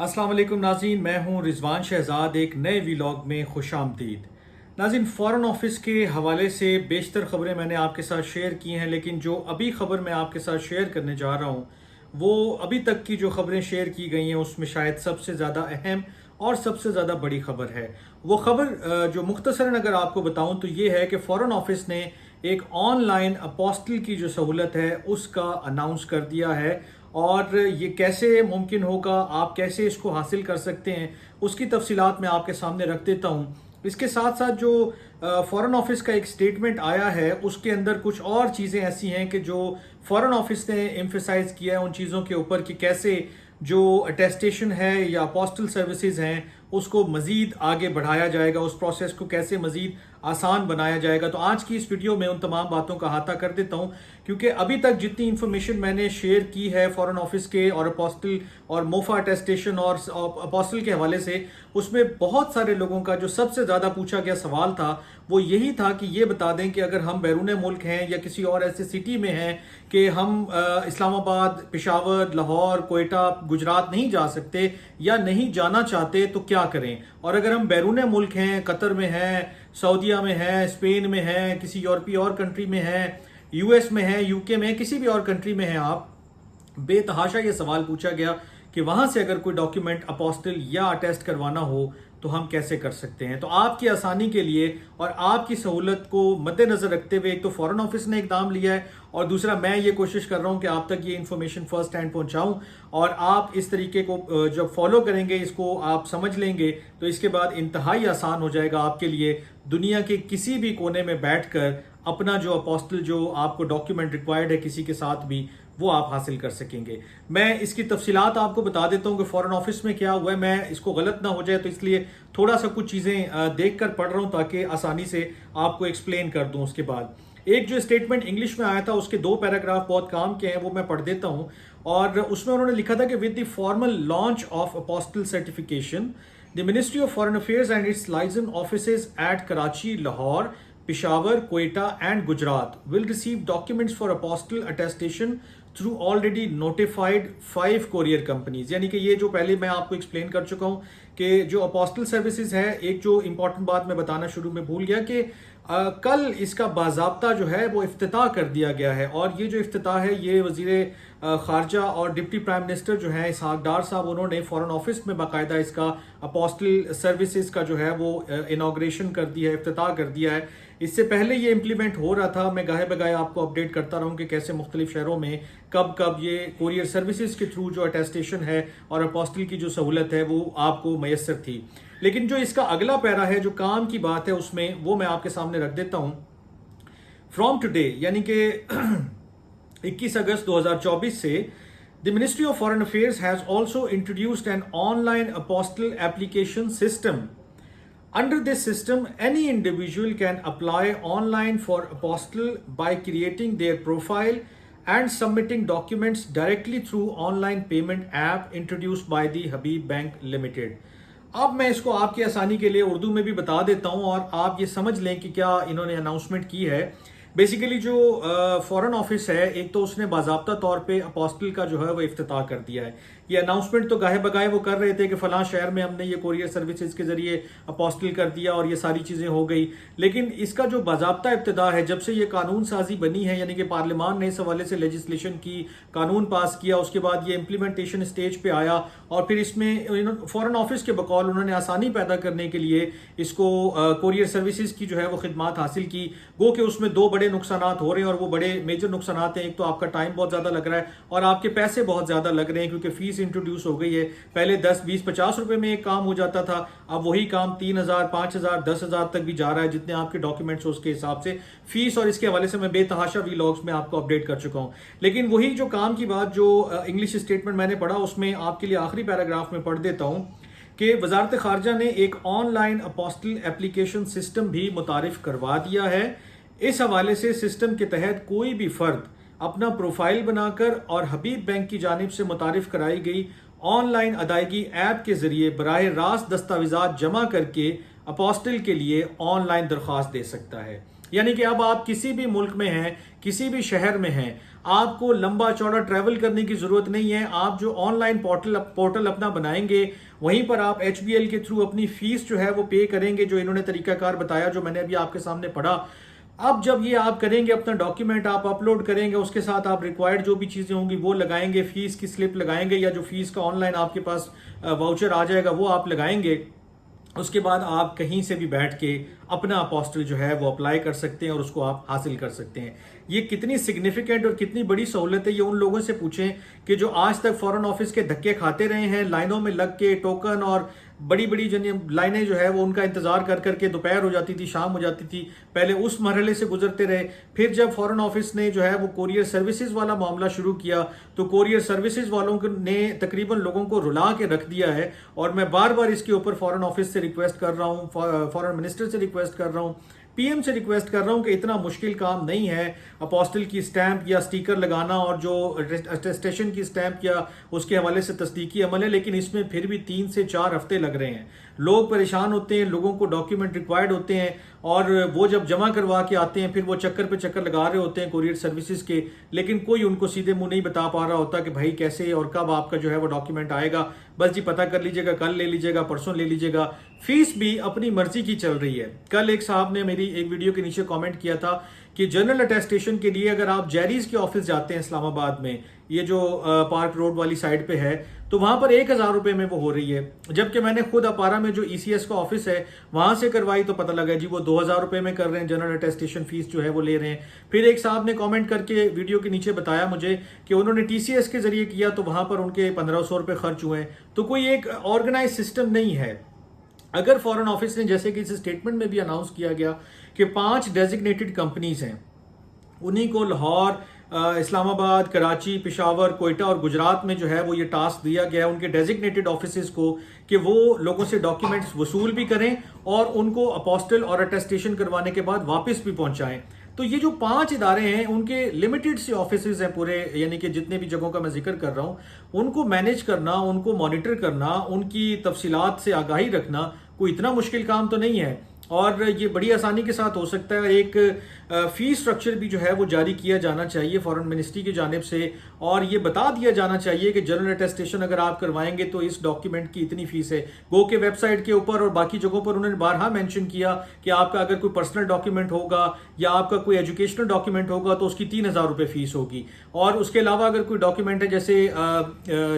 अस्सलाम वालेकुम नाज़रीन, मैं हूं रिजवान शहजाद। एक नए व्लॉग में खुश आमदीद। नाज़रीन, फ़ॉरेन ऑफिस के हवाले से बेशतर ख़बरें मैंने आपके साथ शेयर की हैं, लेकिन जो अभी ख़बर मैं आपके साथ शेयर करने जा रहा हूं वो अभी तक की जो ख़बरें शेयर की गई हैं उसमें शायद सबसे ज़्यादा अहम और सबसे ज़्यादा बड़ी ख़बर है। वो ख़बर जो मुख्तसरन अगर आपको बताऊं तो ये है कि फ़ॉरेन ऑफिस ने एक ऑनलाइन अपोस्टल की जो सहूलत है उसका अनाउंस कर दिया है। और ये कैसे मुमकिन होगा, आप कैसे इसको हासिल कर सकते हैं, उसकी तफसीलात मैं आपके सामने रख देता हूँ। इसके साथ साथ जो फ़ॉरेन ऑफिस का एक स्टेटमेंट आया है उसके अंदर कुछ और चीज़ें ऐसी हैं कि जो फ़ॉरेन ऑफिस ने एम्फेसाइज किया है उन चीज़ों के ऊपर कि कैसे जो अटेस्टेशन है या पोस्टल सर्विसेज हैं उसको मज़ीद आगे बढ़ाया जाएगा, उस प्रोसेस को कैसे मज़ीद आसान बनाया जाएगा। तो आज की इस वीडियो में उन तमाम बातों का अहाता कर देता हूं, क्योंकि अभी तक जितनी इंफॉर्मेशन मैंने शेयर की है फॉरेन ऑफिस के और अपोस्टल और मोफा अटेस्टेशन और अपोस्टल के हवाले से, उसमें बहुत सारे लोगों का जो सबसे ज़्यादा पूछा गया सवाल था वो यही था कि ये बता दें कि अगर हम बैरून मुल्क हैं या किसी और ऐसे सिटी में हैं कि हम इस्लामाबाद, पेशावर, लाहौर, कोयटा, गुजरात नहीं जा सकते या नहीं जाना चाहते तो क्या करें। और अगर हम बैरून मुल्क हैं, कतर में हैं, सऊदीया में है, स्पेन में है, किसी यूरोपीय और कंट्री में है, यूएस में है, यूके में है, किसी भी और कंट्री में है आप, बेतहाशा ये सवाल पूछा गया कि वहां से अगर कोई डॉक्यूमेंट अपोस्टल या अटेस्ट करवाना हो तो हम कैसे कर सकते हैं। तो आपकी आसानी के लिए और आपकी सहूलत को मद्देनजर रखते हुए एक तो फॉरेन ऑफिस ने इकदाम लिया है और दूसरा मैं ये कोशिश कर रहा हूं कि आप तक ये इन्फॉर्मेशन फर्स्ट हैंड पहुंचाऊं और आप इस तरीके को जब फॉलो करेंगे, इसको आप समझ लेंगे तो इसके बाद इंतहाई आसान हो जाएगा आपके लिए दुनिया के किसी भी कोने में बैठकर अपना जो अपोस्टल, जो आपको डॉक्यूमेंट रिक्वायर्ड है किसी के साथ भी, वो आप हासिल कर सकेंगे। मैं इसकी तफसीलात आपको बता देता हूं कि फॉरेन ऑफिस में क्या हुआ है, मैं इसको गलत ना हो जाए तो इसलिए थोड़ा सा कुछ चीज़ें देख कर पढ़ रहा हूं ताकि आसानी से आपको एक्सप्लेन कर दूं। उसके बाद एक जो स्टेटमेंट इंग्लिश में आया था उसके 2 पैराग्राफ बहुत काम के हैं, वो मैं पढ़ देता हूं। और उसमें उन्होंने लिखा था कि with the formal launch of apostille certification, the ministry of foreign affairs and its license offices at Karachi, Lahore, Peshawar, Quetta, and Gujarat will receive documents for apostle attestation through already notified 5 courier companies। यानी कि ये जो पहले मैं आपको explain कर चुका हूं कि जो अपोस्टल सर्विसेज है, एक जो इंपॉर्टेंट बात मैं बताना शुरू में भूल गया कि कल इसका बाजाब्ता जो है वो इफ्तिताह कर दिया गया है। और ये जो इफ्तिताह है ये वजीर खारजा और डिप्टी प्राइम मिनिस्टर जो है इसहाक डार साहब, उन्होंने फॉरेन ऑफिस में बाकायदा इसका अपोस्टल सर्विसेज का जो है वो इनाग्रेशन कर दिया है, इफ्तिताह कर दिया है। इससे पहले ये इम्प्लीमेंट हो रहा था, मैं गाहे बगाए आपको अपडेट करता रहूं कि कैसे मुख्तलिफ शहरों में कब कब ये कोरियर सर्विसेज के थ्रू जो अटेस्टेशन है और अपोस्टल की जो सहूलत है वो आपको मैसर थी। लेकिन जो इसका अगला पैरा है, जो काम की बात है, उसमें वो मैं आपके सामने रख देता हूं। फ्रॉम टुडे यानी कि 21 अगस्त 2024 से the ministry of foreign affairs has also introduced an online apostle application system. Under this system, any individual can apply online for apostle by creating their profile and submitting documents directly through online payment app introduced by the Habib Bank Limited। अब मैं इसको आपकी आसानी के लिए उर्दू में भी बता देता हूं और आप ये समझ लें कि क्या इन्होंने अनाउंसमेंट की है। बेसिकली जो फॉरेन ऑफिस है, एक तो उसने बाजाब्ता तौर पे अपोस्टल का जो है वो इफ्तिताह कर दिया है। ये अनाउंसमेंट तो गाहे बगाए वो कर रहे थे कि फलां शहर में हमने ये कोरियर सर्विसेज के जरिए अपोस्टल कर दिया और ये सारी चीजें हो गई, लेकिन इसका जो बाजाब्ता इब्तिदा है, जब से ये कानून साजी बनी है, यानी कि पार्लियामान ने इस हवाले से लेजिस्लेशन की, कानून पास किया, उसके बाद ये इम्प्लीमेंटेशन स्टेज पे आया और फिर इसमें फॉरेन ऑफिस के बकौल उन्होंने आसानी पैदा करने के लिए इसको कोरियर सर्विसेज की जो है वो खिदमात हासिल की। गो कि उसमें 2 बड़े नुकसानात हो रहे हैं और वो बड़े मेजर नुकसानात हैं। एक तो आपका टाइम बहुत ज्यादा लग रहा है और आपके पैसे बहुत ज्यादा लग रहे हैं, क्योंकि फीस इंट्रोड्यूस हो गई है। पहले 10, 20, 50 रुपए में एक काम हो जाता था, अब वही काम 3000, 5000, 10,000 तक भी जा रहा है, जितने आपके डॉक्यूमेंट्स हो उसके हिसाब से फीस। और इसके हवाले से मैं बेतहाशा व्लॉग्स में आपको अपडेट कर चुका हूं। लेकिन वही जो काम की बात, जो इंग्लिश स्टेटमेंट मैंने पढ़ा, उसमें आपके लिए आखिरी पैराग्राफ में पढ़ देता हूं कि वजारत खारजा ने एक ऑनलाइन अपोस्टल एप्लीकेशन सिस्टम भी मुतारिफ करवा दिया है। इस हवाले से सिस्टम के तहत कोई भी फर्द अपना प्रोफाइल बनाकर और हबीब बैंक की जानिब से मुतारिफ कराई गई ऑनलाइन अदायगी ऐप के जरिए बराह रास्त दस्तावेजात जमा करके अपोस्टल के लिए ऑनलाइन दरख्वास्त दे सकता है। यानी कि अब आप किसी भी मुल्क में हैं, किसी भी शहर में हैं, आपको लंबा चौड़ा ट्रैवल करने की जरूरत नहीं है। आप जो ऑनलाइन पोर्टल अपना बनाएंगे, वहीं पर आप HBL के थ्रू अपनी फीस जो है वो पे करेंगे, जो इन्होंने तरीकाकार बताया, जो मैंने अभी आपके सामने पढ़ा। अब जब ये आप करेंगे, अपना डॉक्यूमेंट आप अपलोड करेंगे, उसके साथ आप रिक्वायर्ड जो भी चीजें होंगी वो लगाएंगे, फीस की स्लिप लगाएंगे, या जो फीस का ऑनलाइन आपके पास वाउचर आ जाएगा वो आप लगाएंगे। उसके बाद आप कहीं से भी बैठ के अपना अपोस्टल जो है वो अप्लाई कर सकते हैं और उसको आप हासिल कर सकते हैं। ये कितनी सिग्निफिकेंट और कितनी बड़ी सहूलत है, ये उन लोगों से पूछें कि जो आज तक फॉरेन ऑफिस के धक्के खाते रहे हैं, लाइनों में लग के टोकन और बड़ी बड़ी लाइनें जो है वो उनका इंतजार कर करके दोपहर हो जाती थी, शाम हो जाती थी, पहले उस मरहले से गुजरते रहे। फिर जब फॉरेन ऑफिस ने जो है वो कोरियर सर्विसेज वाला मामला शुरू किया, तो कोरियर सर्विसेज वालों ने तकरीबन लोगों को रुला के रख दिया है। और मैं बार बार इसके ऊपर फॉरेन ऑफिस से रिक्वेस्ट कर रहा हूँ, फॉरेन मिनिस्टर से रिक्वेस्ट कर रहा हूँ, PM से रिक्वेस्ट कर रहा हूं कि इतना मुश्किल काम नहीं है अपोस्टल की स्टैंप या स्टिकर लगाना और जो अटेस्टेशन की स्टैंप या उसके हवाले से तस्दीकी अमल है, लेकिन इसमें फिर भी 3 से 4 हफ्ते लग रहे हैं। लोग परेशान होते हैं, लोगों को डॉक्यूमेंट रिक्वायर्ड होते हैं, और वो जब जमा करवा के आते हैं फिर वो चक्कर पे चक्कर लगा रहे होते हैं कोरियर सर्विसेज के, लेकिन कोई उनको सीधे मुंह नहीं बता पा रहा होता कि भाई कैसे और कब आपका जो है वो डॉक्यूमेंट आएगा। बस जी पता कर लीजिएगा, कल ले लीजिएगा, परसों ले लीजिएगा। फीस भी अपनी मर्जी की चल रही है। कल एक साहब ने मेरी एक वीडियो के नीचे कमेंट किया था कि जनरल अटेस्टेशन के लिए अगर आप जेरीज के ऑफिस जाते हैं इस्लामाबाद में, ये जो पार्क रोड वाली साइड पे है, तो वहां पर 1000 रुपए में वो हो रही है। जबकि मैंने खुद अपारा में जो ECS का ऑफिस है वहां से करवाई तो पता लगा जी वो 2000 रुपए में कर रहे हैं, जनरल अटेस्टेशन फीस जो है वो ले रहे हैं। फिर एक साहब ने कमेंट करके वीडियो के नीचे बताया मुझे कि उन्होंने TCS के जरिए किया तो वहां पर उनके 1500 रुपए खर्च हुए। तो कोई एक ऑर्गेनाइज सिस्टम नहीं है। अगर फॉरेन ऑफिस ने, जैसे कि इस स्टेटमेंट में भी अनाउंस किया गया कि 5 डेजिग्नेटेड कंपनीज हैं, उन्हीं को लाहौर, इस्लामाबाद, कराची, पेशावर, कोयटा और गुजरात में जो है वो ये टास्क दिया गया है उनके डेजिग्नेटेड ऑफिसेज को कि वो लोगों से डॉक्यूमेंट्स वसूल भी करें और उनको अपोस्टल और अटेस्टेशन करवाने के बाद वापस भी पहुंचाएं। तो ये जो 5 इदारे हैं उनके लिमिटेड से ऑफिसेज हैं पूरे, यानी कि जितने भी जगहों का मैं जिक्र कर रहा हूं, उनको मैनेज करना, उनको मॉनिटर करना, उनकी तफसीलात से आगाही रखना कोई इतना मुश्किल काम तो नहीं है, और ये बड़ी आसानी के साथ हो सकता है। एक फी स्ट्रक्चर भी जो है वो जारी किया जाना चाहिए फॉरेन मिनिस्ट्री की जानिब से, और ये बता दिया जाना चाहिए कि जनरल अटेस्टेशन अगर आप करवाएंगे तो इस डॉक्यूमेंट की इतनी फीस है। गो के वेबसाइट के ऊपर और बाकी जगहों पर उन्होंने बारहा मेंशन किया कि आपका अगर कोई पर्सनल डॉक्यूमेंट होगा या आपका कोई एजुकेशनल डॉक्यूमेंट होगा तो उसकी 3000 रुपये फीस होगी, और उसके अलावा अगर कोई डॉक्यूमेंट है, जैसे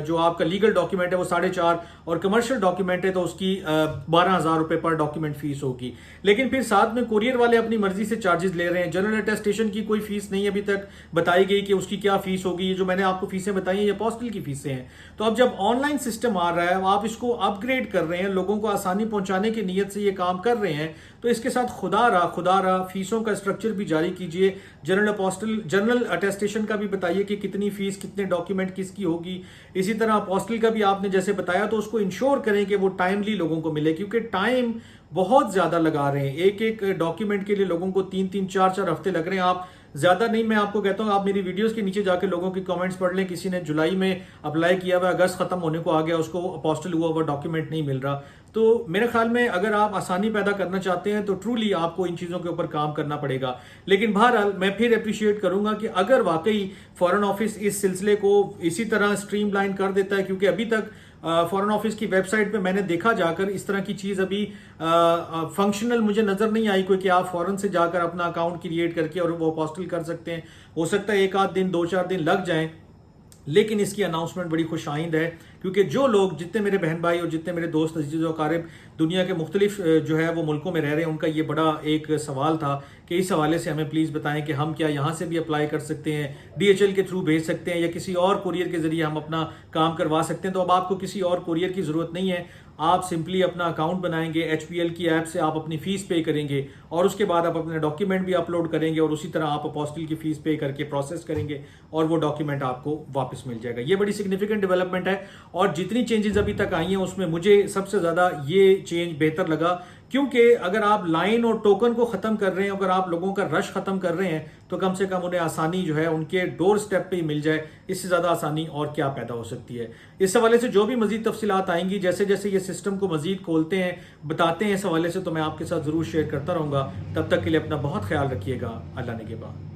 जो आपका लीगल डॉक्यूमेंट है वो 4.5, और कमर्शियल डॉक्यूमेंट है तो उसकी 12,000 रुपये पर डॉक्यूमेंट फीस होगी। लेकिन फिर साथ में कुरियर वाले अपनी मर्जी से चार्जेस ले रहे हैं। जनरल अटेस्टेशन की कोई फीस नहीं अभी तक बताई गई कि उसकी क्या फीस होगी। ये जो मैंने आपको फीसें बताई हैं ये अपोस्टल की फीसें हैं। तो अब जब ऑनलाइन सिस्टम आ रहा है, आप इसको अपग्रेड कर रहे हैं, लोगों को आसानी पहुंचाने की नीयत से ये काम कर रहे हैं, तो इसके साथ खुदा रहा फीसों का स्ट्रक्चर भी जारी कीजिए। जनरल अटेस्टेशन का भी बताइए कि कितनी फीस, कितने डॉक्यूमेंट किसकी होगी। इसी तरह अपोस्टल का भी आपने जैसे बताया, तो उसको इंश्योर करें कि वो टाइमली लोगों को मिले, क्योंकि टाइम बहुत ज्यादा लगा रहे हैं। एक एक डॉक्यूमेंट के लिए लोगों को 3-3, 4-4 हफ्ते लग रहे हैं। आप ज्यादा नहीं, मैं आपको कहता हूं आप मेरी वीडियोस के नीचे जाके लोगों की कमेंट्स पढ़ लें। किसी ने जुलाई में अप्लाई किया हुआ, अगस्त खत्म होने को आ गया, उसको अपोस्टल हुआ हुआ डॉक्यूमेंट नहीं मिल रहा। तो मेरे ख्याल में अगर आप आसानी पैदा करना चाहते हैं तो ट्रूली आपको इन चीजों के ऊपर काम करना पड़ेगा। लेकिन बहरहाल मैं फिर अप्रिशिएट करूंगा कि अगर वाकई फॉरेन ऑफिस इस सिलसिले को इसी तरह स्ट्रीमलाइन कर देता है, क्योंकि अभी तक फॉरेन ऑफिस की वेबसाइट पे मैंने देखा जाकर इस तरह की चीज अभी फंक्शनल मुझे नजर नहीं आई कोई, कि आप फॉरेन से जाकर अपना अकाउंट क्रिएट करके और वो अपोस्टल कर सकते हैं। हो सकता है 1 आध दिन, 2-4 दिन लग जाएं, लेकिन इसकी अनाउंसमेंट बड़ी खुशाइंद है, क्योंकि जो लोग, जितने मेरे बहन भाई और जितने मेरे दोस्त अजीज और क़ारिब दुनिया के मुख्तलिफ जो है वो मुल्कों में रह रहे हैं, उनका ये बड़ा एक सवाल था कि इस हवाले से हमें प्लीज़ बताएं कि हम क्या यहाँ से भी अप्लाई कर सकते हैं, DHL के थ्रू भेज सकते हैं या किसी और कुरियर के जरिए हम अपना काम करवा सकते हैं। तो अब आपको किसी और कुरियर की ज़रूरत नहीं है, आप सिंपली अपना अकाउंट बनाएंगे, HBL की ऐप से आप अपनी फीस पे करेंगे और उसके बाद आप अपने डॉक्यूमेंट भी अपलोड करेंगे और उसी तरह आप अपोस्टल की फीस पे करके प्रोसेस करेंगे और वो डॉक्यूमेंट आपको वापस मिल जाएगा। ये बड़ी सिग्निफिकेंट डेवलपमेंट है, और जितनी चेंजेस अभी तक आई हैं उसमें मुझे सबसे ज़्यादा ये चेंज बेहतर लगा क्योंकि अगर आप लाइन और टोकन को ख़त्म कर रहे हैं, अगर आप लोगों का रश ख़त्म कर रहे हैं, तो कम से कम उन्हें आसानी जो है उनके डोर स्टेप पे ही मिल जाए। इससे ज़्यादा आसानी और क्या पैदा हो सकती है। इस हवाले से जो भी मज़ीद तफसीलात आएंगी, जैसे जैसे ये सिस्टम को मज़ीद खोलते हैं, बताते हैं इस हवाले से, तो मैं आपके साथ ज़रूर शेयर करता रहूँगा। तब तक के लिए अपना बहुत ख्याल रखिएगा। अल्लाह ने के बाद।